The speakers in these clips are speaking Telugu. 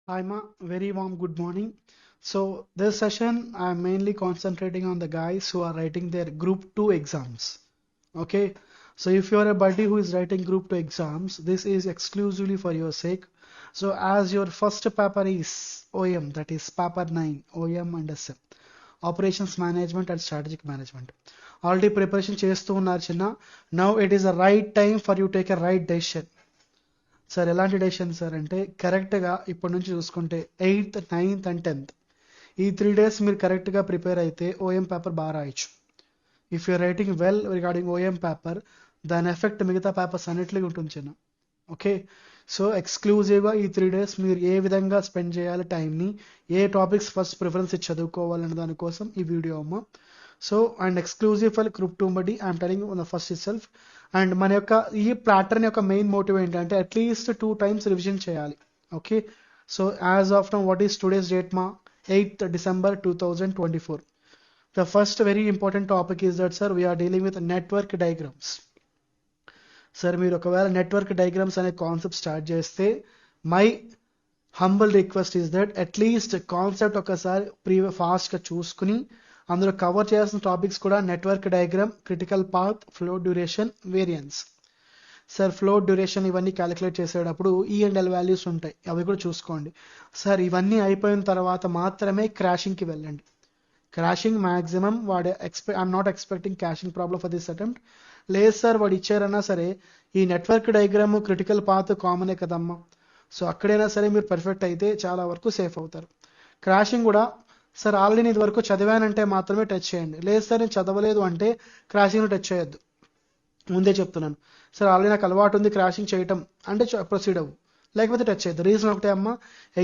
Hi Ma, very warm good morning. So this session I'm mainly concentrating on the guys who are writing their group 2 exams. Okay, so if you're a buddy who is writing group 2 exams, this is exclusively for your sake. So as your first paper is OM, that is paper 9, OM and SM, Operations Management and Strategic Management. Already preparation చేస్తూ ఉన్నారు చిన్న. Now it is the right time for you to take a right decision. Sir ఎలాంటి డెసిషన్ సార్ అంటే కరెక్ట్గా ఇప్పటి నుంచి చూసుకుంటే 8th, 9th అండ్ 10th ఈ 3 days మీరు కరెక్ట్గా ప్రిపేర్ అయితే ఓఎం పేపర్ బాగా రాయొచ్చు. If you're writing well regarding OM paper దాని ఎఫెక్ట్ మిగతా పేపర్స్ అన్నిటికీ ఉంటుంది చిన్న. ఓకే, సో ఎక్స్క్లూజివ్గా ఈ 3 days మీరు ఏ విధంగా స్పెండ్ చేయాలి టైంని, ఏ టాపిక్స్ ఫస్ట్ ప్రిఫరెన్స్ ఇచ్చి చదువుకోవాలనే దానికోసం ఈ వీడియో అమ్మ. So and exclusive for group 2 బడి I'm telling on the first it self. And మన యొక్క ఈ ప్యాటర్న్ యొక్క మెయిన్ మోటివ్ ఏంటంటే అట్లీస్ట్ 2 times రివిజన్ చేయాలి. Okay, so as of now what is today's date మా 8th December 2024. The first very important topic is that sir we are dealing with network diagrams. Sir మీరు ఒకవేళ నెట్వర్క్ డయాగ్రామ్స్ అనే కాన్సెప్ట్ స్టార్ట్ చేస్తే my humble request is that at least concept ఒకసారి ఫాస్ట్గా చూసుకుని అందులో కవర్ చేయాల్సిన టాపిక్స్ కూడా network diagram, critical path, flow duration, variance. Sir flow duration ఇవన్నీ క్యాలిక్యులేట్ చేసేటప్పుడు ఈఎండ్ఎల్ వాల్యూస్ ఉంటాయి, అవి కూడా చూసుకోండి. సార్ ఇవన్నీ అయిపోయిన తర్వాత మాత్రమే క్రాషింగ్కి వెళ్ళండి. క్రాషింగ్ మ్యాక్సిమం వాడు I'm not expecting crashing problem for this attempt. లేదు సార్ వాడు ఇచ్చారన్నా సరే ఈ నెట్వర్క్ డయాగ్రామ్, క్రిటికల్ పాత్ కామనే కదమ్మా, సో అక్కడైనా సరే మీరు పర్ఫెక్ట్ అయితే చాలా వరకు సేఫ్ అవుతారు. క్రాషింగ్ కూడా సార్ ఆల్రెడీ నేను ఇది వరకు చదివానంటే మాత్రమే టచ్ చేయండి. లేదు సార్ నేను చదవలేదు అంటే క్రాషింగ్ టచ్ చేయొద్దు, ముందే చెప్తున్నాను. సార్ ఆల్రెడీ నాకు అలవాటు ఉంది క్రాషింగ్ చేయటం అంటే ప్రొసీడ్ అవ్వు, లేకపోతే టచ్ చేయద్దు. రీజన్ ఒకటే అమ్మ,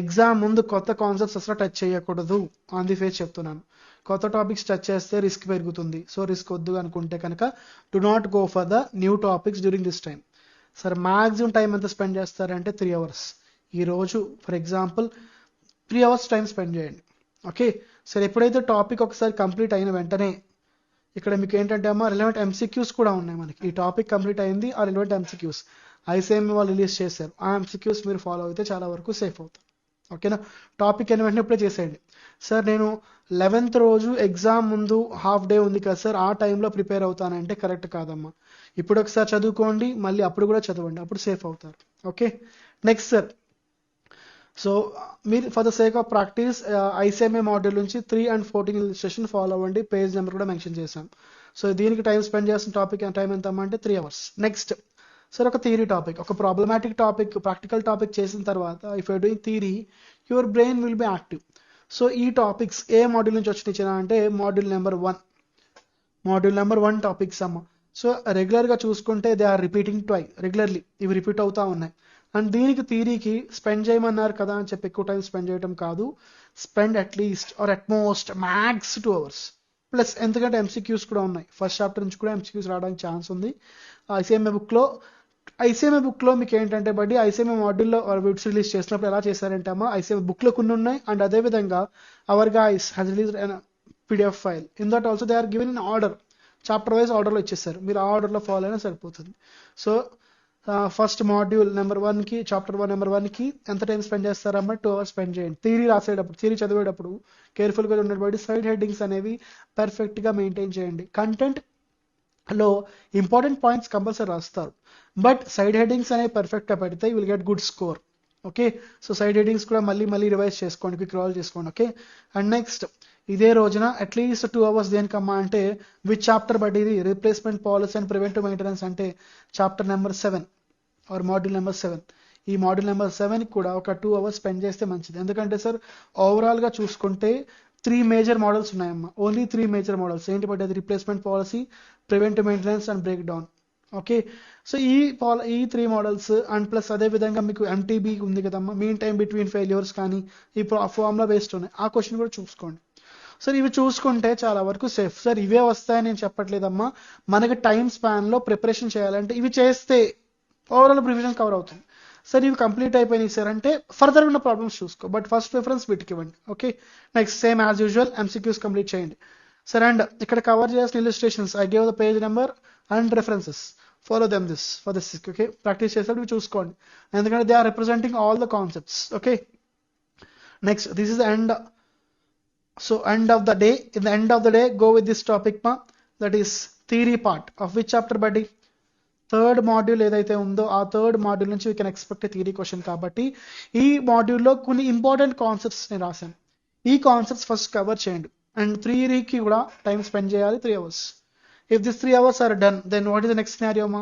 ఎగ్జామ్ ముందు కొత్త కాన్సెప్ట్స్ అసలు టచ్ చేయకూడదు. ఆన్ ది ఫేస్ చెప్తున్నాను, కొత్త టాపిక్స్ టచ్ చేస్తే రిస్క్ పెరుగుతుంది. సో రిస్క్ వద్దు అనుకుంటే కనుక do not go for the new topics during this time. Sir maximum time ఎంత స్పెండ్ చేస్తారంటే 3 hours. ఈరోజు for example 3 hours time spend చేయండి. ఓకే, సరే ఎప్పుడైతే టాపిక్ ఒకసారి కంప్లీట్ అయిన వెంటనే ఇక్కడ మీకు ఏంటంటే అమ్మా రిలవెంట్ ఎంసీక్యూస్ కూడా ఉన్నాయి మనకి. ఈ టాపిక్ కంప్లీట్ అయింది, ఆ రిలవెంట్ ఎంసీక్యూస్ ఐసీఎంఏ వాళ్ళు రిలీజ్ చేశారు, ఆ ఎంసీక్యూస్ మీరు ఫాలో అయితే చాలా వరకు సేఫ్ అవుతారు. ఓకేనా, టాపిక్ అయిన వెంటనే ఇప్పుడే చేసేయండి. సార్ నేను 11th రోజు ఎగ్జామ్ ముందు హాఫ్ డే ఉంది కదా సార్ ఆ టైంలో ప్రిపేర్ అవుతానంటే కరెక్ట్ కాదమ్మా. ఇప్పుడు ఒకసారి చదువుకోండి, మళ్ళీ అప్పుడు కూడా చదవండి, అప్పుడు సేఫ్ అవుతారు. ఓకే, నెక్స్ట్ సార్, సో మీరు for the sake of practice ICMA module నుంచి 3 and 14 ఇలిస్ట్రేషన్ ఫాలో అవ్వండి, పేజ్ నెంబర్ కూడా మెన్షన్ చేశాం. సో దీనికి టైం స్పెండ్ చేసిన టాపిక్ టైం ఎంత అంటే 3 hours. నెక్స్ట్ సార్ ఒక థియరీ టాపిక్, ఒక ప్రాబ్లమాటిక్ టాపిక్, ప్రాక్టికల్ టాపిక్ చేసిన తర్వాత if you doing theory your brain will be active. So ఈ టాపిక్స్ ఏ మాడ్యూల్ నుంచి వచ్చిన అంటే మాడ్యూల్ నెంబర్ 1 టాపిక్స్ అమ్మ. సో రెగ్యులర్గా చూసుకుంటే దే ఆర్ రిపీటింగ్ రెగ్యులర్లీ, ఇవి రిపీట్ అవుతా ఉన్నాయి. అండ్ దీనికి థియరీకి స్పెండ్ చేయమన్నారు కదా అని చెప్పి ఎక్కువ టైం స్పెండ్ చేయడం కాదు, spend at least or at most max 2 hours plus. ఎందుకంటే ఎంసీక్యూస్ కూడా ఉన్నాయి, ఫస్ట్ చాప్టర్ నుంచి కూడా ఎంసీక్యూస్ రావడానికి ఛాన్స్ ఉంది. ఐసీఎంఏ బుక్లో మీకు ఏంటంటే బట్టి ఐసీఎంఏ మాడ్యూల్లో విడ్స్ రిలీజ్ చేసినప్పుడు ఎలా చేశారంటే అమ్మా ఐసీఎంఏ బుక్లో కొన్ని ఉన్నాయి, అండ్ అదేవిధంగా our guys has release PDF file. In that also they are given in order, chapter wise ఆర్డర్లో ఇచ్చేస్తారు, మీరు ఆ ఆర్డర్లో ఫాలో అయినా సరిపోతుంది. సో ఫస్ట్ మాడ్యూల్ నెంబర్ 1కి చాప్టర్ 1 నెంబర్ 1కి ఎంత టైం స్పెండ్ చేస్తారమ్మా 2 hours స్పెండ్ చేయండి. థియరీ రాసేటప్పుడు, థియరీ చదివేటప్పుడు కేర్ఫుల్గా ఉండేటప్పుడు సైడ్ హెడ్డింగ్స్ అనేవి పర్ఫెక్ట్గా మెయింటైన్ చేయండి. కంటెంట్ లో ఇంపార్టెంట్ పాయింట్స్ కంపల్సరీ రాస్తారు, బట్ సైడ్ హెడ్డింగ్స్ అనేవి పర్ఫెక్ట్గా పెడితే you will get good score. Okay, so side headings కూడా మళ్ళీ రివైజ్ చేసుకోండి, క్విక్ రాల్ చేసుకోండి. ఓకే, అండ్ నెక్స్ట్ ఇదే రోజున అట్లీస్ట్ 2 hours దేనికమ్మా అంటే విచ్ చాప్టర్ బట్ ఇది replacement policy and preventive maintenance అంటే chapter number 7 or module number 7. ఈ మాడ్యూల్ నెంబర్ 7కి కూడా ఒక 2 hours స్పెండ్ చేస్తే మంచిది. ఎందుకంటే సార్ ఓవరాల్గా చూసుకుంటే 3 major models ఉన్నాయమ్మా, ఓన్లీ 3 major models. ఏంటి బట్ అది replacement policy, preventive maintenance and break down. Okay, so ఈ 3 models అండ్ ప్లస్ అదేవిధంగా మీకు ఎంటీబీ ఉంది కదమ్మా, మీన్ టైం బిట్వీన్ ఫెయిల్యూర్స్ కానీ ఈ ఫార్ములా బేస్డ్ ఉన్నాయి, ఆ క్వశ్చన్ కూడా చూసుకోండి. సార్ ఇవి చూసుకుంటే చాలా వరకు సేఫ్. సార్ ఇవే వస్తాయని నేను చెప్పట్లేదమ్మా, మనకి టైం స్పాన్లో ప్రిపరేషన్ చేయాలంటే ఇవి చేస్తే ఓవరాల్ ప్రివిజన్ కవర్ అవుతుంది. సార్ ఇవి కంప్లీట్ అయిపోయినాయి సార్ అంటే ఫర్దర్ ఉన్న ప్రాబ్లమ్స్ చూసుకో, బట్ ఫస్ట్ ప్రిఫరెన్స్ వీటికి ఇవ్వండి. Okay, next same as usual MCQs complete చేయండి సార్. అండ్ ఇక్కడ కవర్ చేసిన illustrations I gave the page number and references. follow them this for this. Okay, practice చేసేటప్పుడు చూసుకోండి, ఎందుకంటే they are representing all the concepts. Okay, next, this is the end. So end of the day, in the end of the day, go with this topic ma, that is theory part of which chapter buddy? Third module ఏదైతే ఉందో ఆ థర్డ్ మాడ్యూల్ నుంచి we can expect theory question. కాబట్టి ఈ మాడ్యూల్లో కొన్ని ఇంపార్టెంట్ కాన్సెప్ట్స్ నేను రాశాను, ఈ కాన్సెప్ట్స్ ఫస్ట్ కవర్ చేయండి. అండ్ థియరీకి కూడా టైం స్పెండ్ చేయాలి 3 hours. If this 3 hours are done, then what is the next scenario మా?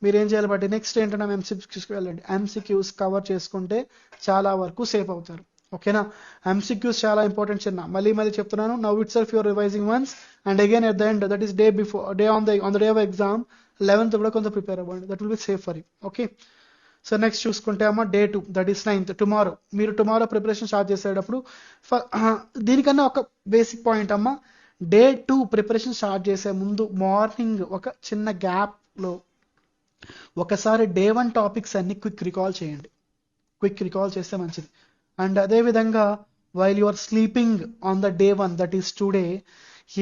మీరు ఏం చేయాలి బట్టి నెక్స్ట్ ఏంటంటే ఎంసీక్యూస్కి వెళ్ళండి. ఎంసీక్యూస్ కవర్ చేసుకుంటే చాలా వరకు సేఫ్ అవుతారు. ఓకేనా, ఎంసీక్యూస్ చాలా ఇంపార్టెంట్ చిన్న, మళ్ళీ చెప్తున్నాను. Now it self your revising once and again at the end, that is day before day on the day of exam 11th కూడా కొంత ప్రిపేర్ అవ్వండి, that will be safe for you. Okay, so next చూసుకుంటే అమ్మ day 2, that is 9th, tomorrow. మీరు టుమారో ప్రిపరేషన్ స్టార్ట్ చేసేటప్పుడు దీనికన్నా ఒక బేసిక్ పాయింట్ అమ్మ, డే 2 ప్రిపరేషన్ స్టార్ట్ చేసే ముందు మార్నింగ్ ఒక చిన్న గ్యాప్లో ఒకసారి డే 1 టాపిక్స్ అన్ని క్విక్ రికాల్ చేయండి. క్విక్ రికాల్ చేస్తే మంచిది. అండ్ అదేవిధంగా while you are sleeping on the day 1, that is today,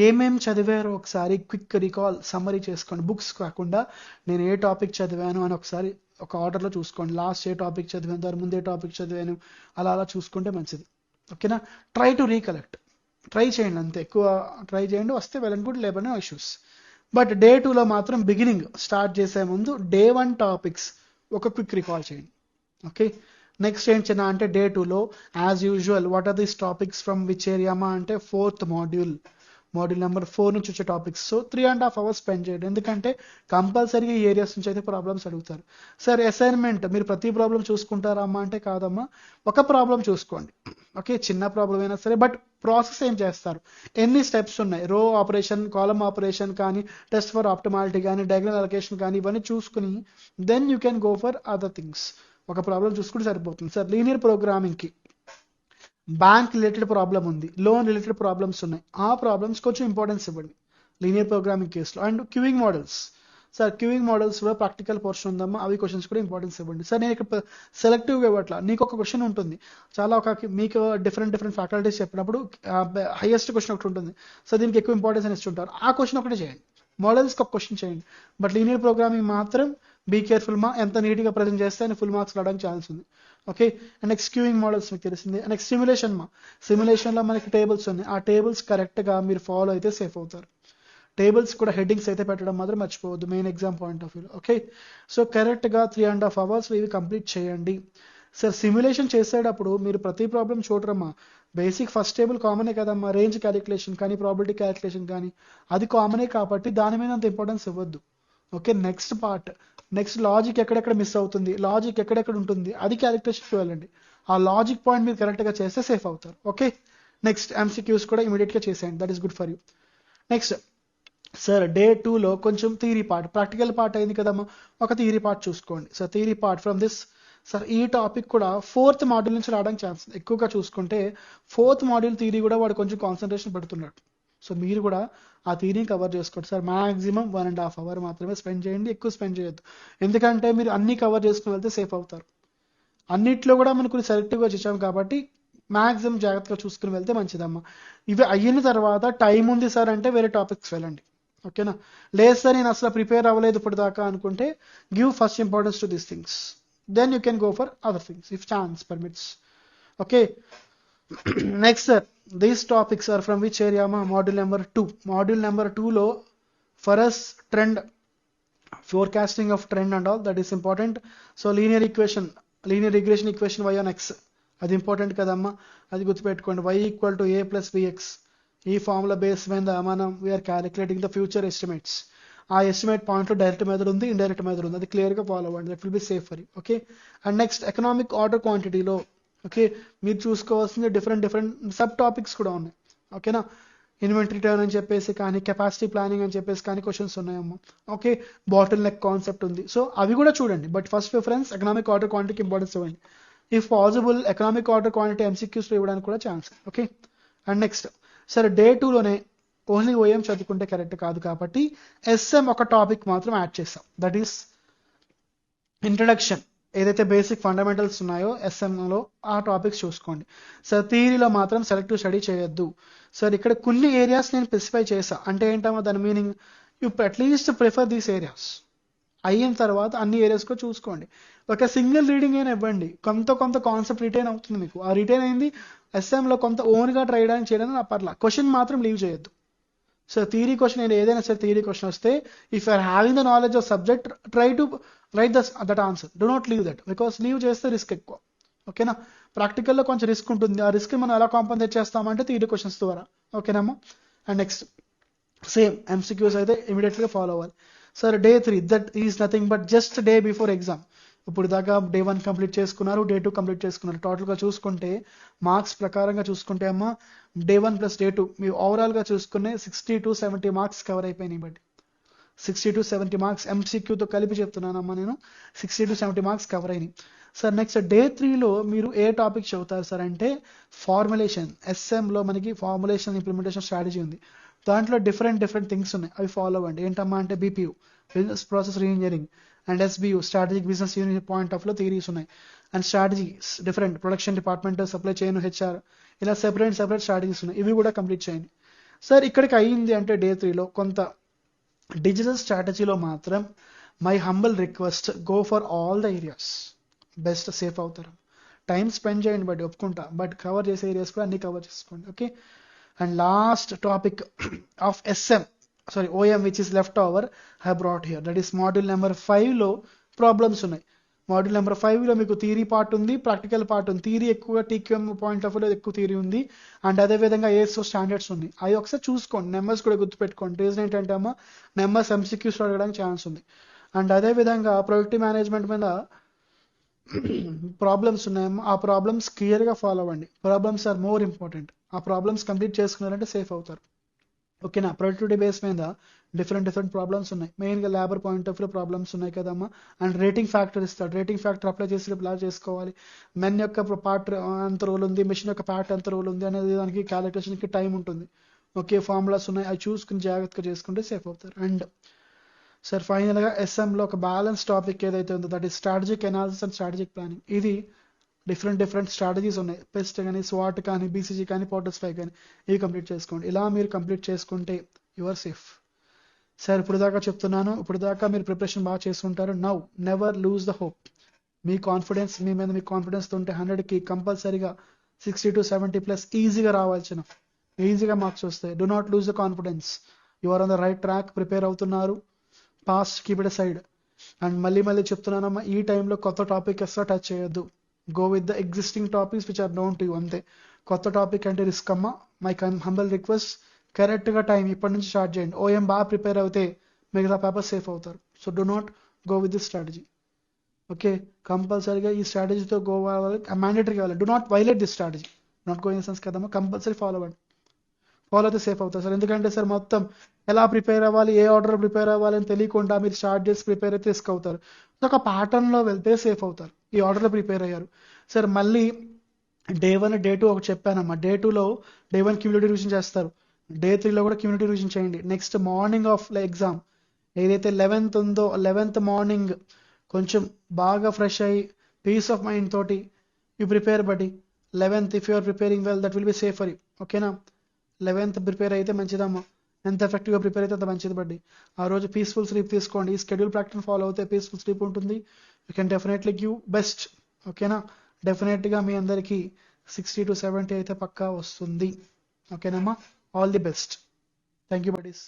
ఏమేం చదివారో ఒకసారి క్విక్ రికాల్ సమ్మరీ చేసుకోండి. బుక్స్ కాకుండా నేను ఏ టాపిక్ చదివాను అని ఒకసారి ఒక ఆర్డర్లో చూసుకోండి. లాస్ట్ ఏ టాపిక్ చదివాను, దాని ముందు ఏ టాపిక్ చదివాను, అలా అలా చూసుకుంటే మంచిది. ఓకేనా, ట్రై టు రీకలెక్ట్, ట్రై చేయండి అంతే, ఎక్కువ ట్రై చేయండి, వస్తే well and good, labour no issues. But day 2లో మాత్రం బిగినింగ్ స్టార్ట్ చేసే ముందు డే 1 టాపిక్స్ ఒక క్విక్ రికాల్ చేయండి. ఓకే, నెక్స్ట్ ఏంటన్నా అంటే డే 2లో as usual what are these topics from which ఏరియామా అంటే 4th మాడ్యూల్ నెంబర్ 4 నుంచి వచ్చే టాపిక్స్. సో 3.5 hours స్పెండ్ చేయండి, ఎందుకంటే కంపల్సరీగా ఈ ఏరియాస్ నుంచి అయితే ప్రాబ్లమ్స్ అడుగుతారు. సార్ అసైన్మెంట్ మీరు ప్రతి ప్రాబ్లం చూసుకుంటారా అమ్మా అంటే కాదమ్మా, ఒక ప్రాబ్లం చూసుకోండి. ఓకే, చిన్న ప్రాబ్లం అయినా సరే, బట్ ప్రాసెస్ ఏం చేస్తారు, ఎన్ని స్టెప్స్ ఉన్నాయి, రో ఆపరేషన్, కాలమ్ ఆపరేషన్ కానీ, టెస్ట్ ఫర్ ఆప్టిమాలిటీ కానీ, డయాగ్నల్ అలొకేషన్ కానీ, ఇవన్నీ చూసుకుని then you can go for other things. ఒక ప్రాబ్లం చూసుకుంటే సరిపోతుంది. సార్ లీనియర్ ప్రోగ్రామింగ్కి బ్యాంక్ రిలేటెడ్ ప్రాబ్లం ఉంది, లోన్ రిలేటెడ్ ప్రాబ్లమ్స్ ఉన్నాయి, ఆ ప్రాబ్లమ్స్ కొంచెం ఇంపార్టెన్స్ ఇవ్వండి లీనియర్ ప్రోగ్రామింగ్ కేసులో. And queuing models, sir queuing models కూడా ప్రాక్టికల్ పోర్షన్ ఉందమ్మా, అవి క్వశ్చన్స్ కూడా ఇంపార్టెన్స్ ఇవ్వండి. సార్ నేను ఇక్కడ సెలెక్టివ్గా ఇవ్వట్లా, నీకు ఒక క్వశ్చన్ ఉంటుంది, చాలా మీకు డిఫరెంట్ ఫ్యాకల్టీస్ చెప్పినప్పుడు హైయెస్ట్ క్వశ్చన్ ఒకటి ఉంటుంది, సో దీనికి ఎక్కువ ఇంపార్టెన్స్ అని ఇస్తుంటారు, ఆ క్వశ్చన్ ఒకటే చేయండి. మోడల్స్కి ఒక క్వశ్చన్ చేయండి, బట్ లీనియర్ ప్రోగ్రామింగ్ మాత్రం బీ కేర్ఫుల్ మా, ఎంత నీట్గా ప్రజెంట్ చేస్తే అని ఫుల్ మార్క్స్ రావడానికి ఛాన్స్ ఉంది. Okay, and next queuing models మీకు తెలిసింది. నెక్స్ట్ సిమ్యులేషన్ మా, సిమ్యులేషన్లో మనకి టేబుల్స్ ఉన్నాయి, ఆ టేబుల్స్ కరెక్ట్గా మీరు ఫాలో అయితే సేఫ్ అవుతారు. టేబుల్స్ కూడా హెడ్డింగ్స్ అయితే పెట్టడం మాత్రం మర్చిపోవద్దు main exam point of view. Okay, so కరెక్ట్గా 3.5 hours ఇవి కంప్లీట్ చేయండి. సార్ సిమ్యులేషన్ చేసేటప్పుడు మీరు ప్రతి ప్రాబ్లం చూడరమ్మా, బేసిక్ ఫస్ట్ టేబుల్ కామనే కదమ్మా, రేంజ్ క్యాలిక్యులేషన్ కానీ, ప్రాబిలిటీ క్యాలిక్యులేషన్ కానీ, అది కామనే కాబట్టి దాని మీద అంత ఇంపార్టెన్స్ ఇవ్వద్దు. Okay, next part, next logic ఎక్కడెక్కడ మిస్ అవుతుంది, లాజిక్ ఎక్కడెక్కడ ఉంటుంది, అది క్యాలిక్యులేషన్కి వెళ్ళండి. ఆ లాజిక్ పాయింట్ మీరు కరెక్ట్గా చేస్తే సేఫ్ అవుతారు. ఓకే, నెక్స్ట్ ఎంసీక్యూస్ కూడా ఇమీడియట్గా చేసేయండి, that is good for you. Next sir day 2లో కొంచెం థియరీ పార్ట్, ప్రాక్టికల్ పార్ట్ అయింది కదమ్మా, ఒక థియరీ పార్ట్ చూసుకోండి. Sir theory part from this, sir ఈ టాపిక్ కూడా 4th మాడ్యూల్ నుంచి రావడానికి ఛాన్స్ ఎక్కువగా చూసుకుంటే 4th మాడ్యూల్ థియరీ కూడా వాడు కొంచెం కాన్సన్ట్రేషన్ పెడుతున్నాడు. సో మీరు కూడా ఆ థియరీని కవర్ చేసుకోండి. సార్ మ్యాక్సిమం 1.5 hour మాత్రమే స్పెండ్ చేయండి, ఎక్కువ స్పెండ్ చేయొద్దు, ఎందుకంటే మీరు అన్ని కవర్ చేసుకుని వెళ్తే సేఫ్ అవుతారు. అన్నిట్లో కూడా మనకు సెలెక్టివ్గా చేసాం కాబట్టి మ్యాక్సిమం జాగ్రత్తగా చూసుకుని వెళ్తే మంచిదమ్మా. ఇవి అయిన తర్వాత టైం ఉంది సార్ అంటే వేరే టాపిక్స్ వెళ్ళండి. ఓకేనా, లేదు సార్ నేను అసలు ప్రిపేర్ అవ్వలేదు ఇప్పుడు దాకా అనుకుంటే give first importance to these things, then you can go for other things if chance permits. Okay, next sir these topics are from which area మా? Module number 2. మాడ్యూల్ నెంబర్ 2లో for us trend, forecasting of trend and all, that is important. So linear regression equation y on x, అది ఇంపార్టెంట్ కదమ్మా, అది గుర్తుపెట్టుకోండి. y equal to a plus bx, ఈ ఫార్ములా బేస్ మీద మనం we are calculating the future estimates. ఆ ఎస్టిమేట్ పాయింట్లో డైరెక్ట్ మెథడ్ ఉంది, ఇండైరెక్ట్ మెథడ్ ఉంది, అది క్లియర్గా ఫాలో అవ్వండి, that will be safe for you. Okay, and next economic order క్వాంటిటీలో ఓకే మీరు చూసుకోవాల్సింది డిఫరెంట్ సబ్ టాపిక్స్ కూడా ఉన్నాయి. ఓకేనా, ఇన్వెంటరీ టర్న్ అని చెప్పేసి కానీ, కెపాసిటీ ప్లానింగ్ అని చెప్పేసి కానీ క్వశ్చన్స్ ఉన్నాయమ్మా. ఓకే, బాటిల్ నెక్ కాన్సెప్ట్ ఉంది, సో అవి కూడా చూడండి, but first preference economic order క్వాంటిటీకి ఇంపార్టెన్స్ ఇవ్వండి. If possible economic order quantity ఎంసీక్యూస్లో ఇవ్వడానికి కూడా ఛాన్స్. ఓకే, అండ్ నెక్స్ట్ సరే డే 2లోనే ఓన్లీ ఓఎం చదువుకుంటే కరెక్ట్ కాదు కాబట్టి ఎస్ఎం ఒక టాపిక్ మాత్రం యాడ్ చేస్తాం, దట్ ఈస్ ఇంట్రడక్షన్. ఏదైతే బేసిక్ ఫండమెంటల్స్ ఉన్నాయో ఎస్ఎంలో ఆ టాపిక్స్ చూసుకోండి. సార్ థియరీలో మాత్రం సెలెక్టివ్ స్టడీ చేయొద్దు. సార్ ఇక్కడ కొన్ని ఏరియాస్ నేను స్పెసిఫై చేసా అంటే ఏంటమ్మా దాని meaning, you at least prefer these areas. అయిన తర్వాత అన్ని ఏరియాస్లో చూసుకోండి. ఒక సింగిల్ రీడింగ్ అయినా ఇవ్వండి, కొంత కాన్సెప్ట్ రిటైన్ అవుతుంది మీకు. ఆ రిటైన్ అయింది ఎస్ఎంలో కొంత ఓన్గా ట్రై చేయడానికి నా పర్లా. క్వశ్చన్ మాత్రం లీవ్ చేయొద్దు. సో థియరీ క్వశ్చన్ ఏదైనా సరే థియరీ క్వశ్చన్ వస్తే, if you are having the knowledge of subject, try to write that answer. Do not leave that, because leave చేస్తే రిస్క్ ఎక్కువ. ఓకేనా? ప్రాక్టికల్లో కొంచెం రిస్క్ ఉంటుంది. ఆ రిస్క్ మనం ఎలా కాంపన్సేట్ చేస్తామంటే థియరీ క్వశ్చన్స్ ద్వారా. ఓకేనమ్మా? అండ్ నెక్స్ట్ సేమ్ ఎంసీక్యూస్ అయితే ఇమీడియట్గా ఫాలో అవ్వాలి. Sir day 3 that is nothing but just day before exam. ఇప్పుడు దాకా డే 1 కంప్లీట్ చేసుకున్నారు, డే 2 కంప్లీట్ చేసుకున్నారు. టోటల్గా చూసుకుంటే మార్క్స్ ప్రకారంగా చూసుకుంటే అమ్మ డే 1 ప్లస్ డే 2 మీ ఓవరాల్గా చూసుకునే 60 to 70 మార్క్స్ కవర్ అయిపోయినాయి. బట్టి 60 to 70 మార్క్స్ ఎంసీక్యూతో కలిపి చెప్తున్నానమ్మా నేను. 60 to 70 మార్క్స్ కవర్ అయినాయి. సార్ నెక్స్ట్ డే 3లో మీరు ఏ టాపిక్ చదువుతారు సార్ అంటే ఫార్ములేషన్. ఎస్ఎంలో మనకి ఫార్ములేషన్ ఇంప్లిమెంటేషన్ స్ట్రాటజీ ఉంది. దాంట్లో డిఫరెంట్ థింగ్స్ ఉన్నాయి, అవి ఫాలో అవ్వండి. ఏంటమ్మా అంటే BPU business process reengineering, and SBU strategic business unit point of లో థియరీస్ ఉన్నాయి. And strategies different production department, supply chain, HR, ఇలా సెపరేట్ స్ట్రాటజీస్ ఉన్నాయి. ఇవి కూడా కంప్లీట్ చేయండి. సార్ ఇక్కడికి అయ్యింది అంటే డే 3లో కొంత డిజిటల్ స్ట్రాటజీలో మాత్రం my humble request, go for all the areas. Best safe అవుతారు. టైం స్పెండ్ చేయండి బట్ ఒప్పుకుంటా, బట్ కవర్ చేసే ఏరియాస్ కూడా అన్ని కవర్ చేసుకోండి. Okay? And last topic of SM, sorry OM, which is left over, have brought here. That is module number 5లో ప్రాబ్లమ్స్ ఉన్నాయి. మాడ్యూల్ నెంబర్ 5లో మీకు థియరీ పార్ట్ ఉంది, ప్రాక్టికల్ పార్ట్ ఉంది. థియరీ ఎక్కువగా టీక్యూఎం పాయింట్ ఆఫ్ వ్యూలో ఎక్కువ థియరీ ఉంది, అండ్ అదేవిధంగా ఏఎస్ఓ స్టాండర్డ్స్ ఉన్నాయి. అవి ఒకసారి చూసుకోండి. నెంబర్స్ కూడా గుర్తుపెట్టుకోండి. రీజన్ ఏంటంటే అమ్మ నెంబర్స్ ఎంసీక్యూస్ అడగడానికి ఛాన్స్ ఉంది. అండ్ అదేవిధంగా ప్రొడక్టివ్ మేనేజ్మెంట్ మీద ప్రాబ్లమ్స్ ఉన్నాయమ్మా. ఆ ప్రాబ్లమ్స్ క్లియర్గా ఫాలో అవ్వండి. Problems are more important. ఆ ప్రాబ్లమ్స్ కంప్లీట్ చేసుకున్నారంటే సేఫ్ అవుతారు. ఓకేనా? ప్రొడక్టివిటీ బేస్ మీద డిఫరెంట్ ప్రాబ్లమ్స్ ఉన్నాయి. మెయిన్గా labour point of view problems ఉన్నాయి కదమ్మా. అండ్ రేటింగ్ ఫ్యాక్టర్ ఇస్తాడు. రేటింగ్ ఫ్యాక్టర్ అప్లై చేసి ఎలా చేసుకోవాలి, మెన్ యొక్క పార్ట్ ఎంత రోల్ ఉంది, మిషన్ యొక్క పార్ట్ ఎంత రోల్ ఉంది అనేది దానికి క్యాలిక్యులేషన్కి టైం ఉంటుంది. ఓకే? ఫార్ములాస్ ఉన్నాయి, అవి చూసుకుని జాగ్రత్తగా చేసుకుంటే సేఫ్ అవుతారు. అండ్ సార్ ఫైనల్గా ఎస్ఎంలో ఒక బ్యాలెన్స్ టాపిక్ ఏదైతే ఉందో that is strategic analysis and strategic planning. ఇది డిఫరెంట్ స్ట్రాటజీస్ ఉన్నాయి. పెస్ట్ కానీ, స్వాట్ కానీ, బీసీజీ కానీ, పోర్టల్5 కానీ, ఇవి కంప్లీట్ చేసుకోండి. ఇలా మీరు కంప్లీట్ చేసుకుంటే యు ఆర్ సేఫ్. సార్ ఇప్పుడు దాకా చెప్తున్నాను, ఇప్పుడు దాకా మీరు ప్రిపరేషన్ బాగా చేసుకుంటారు. Now never lose the hope. మీ కాన్ఫిడెన్స్, మీ మీద మీ కాన్ఫిడెన్స్ ఉంటే 100కి కంపల్సరీగా 60 to 70+ ఈజీగా రావాల్సిన, ఈజీగా మార్క్స్ వస్తాయి. Do not lose the confidence. You are on the right track. Prepare అవుతున్నారు. Past keep it side. And మళ్ళీ చెప్తున్నానమ్మా, ఈ టైంలో కొత్త టాపిక్ అసలు టచ్ చేయొద్దు. Go with the existing topics which are known to you. అంతే. కొత్త టాపిక్ అంటే రిస్క్ అమ్మా. మై హంబల్ రిక్వెస్ట్, కరెక్ట్గా టైం ఇప్పటి నుంచి స్టార్ట్ చేయండి. ఓఎం బాగా ప్రిపేర్ అవుతే మిగతా పేపర్ సేఫ్ అవుతారు. So do not go with this strategy. Okay? కంపల్సరీగా ఈ స్ట్రాటజీతో గో అవ్వాలి, మ్యాండేటరీ కావాలి. Do not violate this strategy. Not go in sense కదమ్మా, కంపల్సరీ ఫాలో అవ్వండి. ఫాలో అయితే సేఫ్ అవుతారు సార్. ఎందుకంటే సార్ మొత్తం ఎలా ప్రిపేర్ అవ్వాలి, ఏ ఆర్డర్ ప్రిపేర్ అవ్వాలి అని తెలియకుండా మీరు స్టార్ట్ చేసి ప్రిపేర్ అయితే రిస్క్ అవుతారు. ఒక ప్యాటర్న్లో వెళ్తే సేఫ్ అవుతారు. ఈ ఆర్డర్లో ప్రిపేర్ అయ్యారు సార్. మళ్ళీ డే 1 డే 2 ఒకటి చెప్పానమ్మా. డే 2లో డే 1 కమ్యూనిటీ రివిజన్ చేస్తారు. డే 3లో కూడా కమ్యూనిటీ రివిజన్ చేయండి. నెక్స్ట్ మార్నింగ్ ఆఫ్ ఎగ్జామ్ ఏదైతే 11th ఉందో 11th మార్నింగ్ కొంచెం బాగా ఫ్రెష్ అయ్యి పీస్ ఆఫ్ మైండ్ తోటి యూ ప్రిపేర్ బడి. 11th if you're preparing well that will be safe for you. ఓకేనా? 11th ప్రిపేర్ అయితే మంచిదమ్మా. ఎంత ఎఫెక్టివ్గా ప్రిపేర్ అయితే అంత మంచిది బడ్డి. ఆ రోజు పీస్ఫుల్ స్లీప్ తీసుకోండి. ఈ స్కెడ్యూల్ ప్రాక్టీస్ ఫాలో అవుతే పీస్ఫుల్ స్లీప్ ఉంటుంది. You can definitely give best. ఓకేనా? డెఫినెట్గా మీ అందరికీ 60 to 70 అయితే పక్కా వస్తుంది. ఓకేనమ్మా? All the best. Thank you buddies.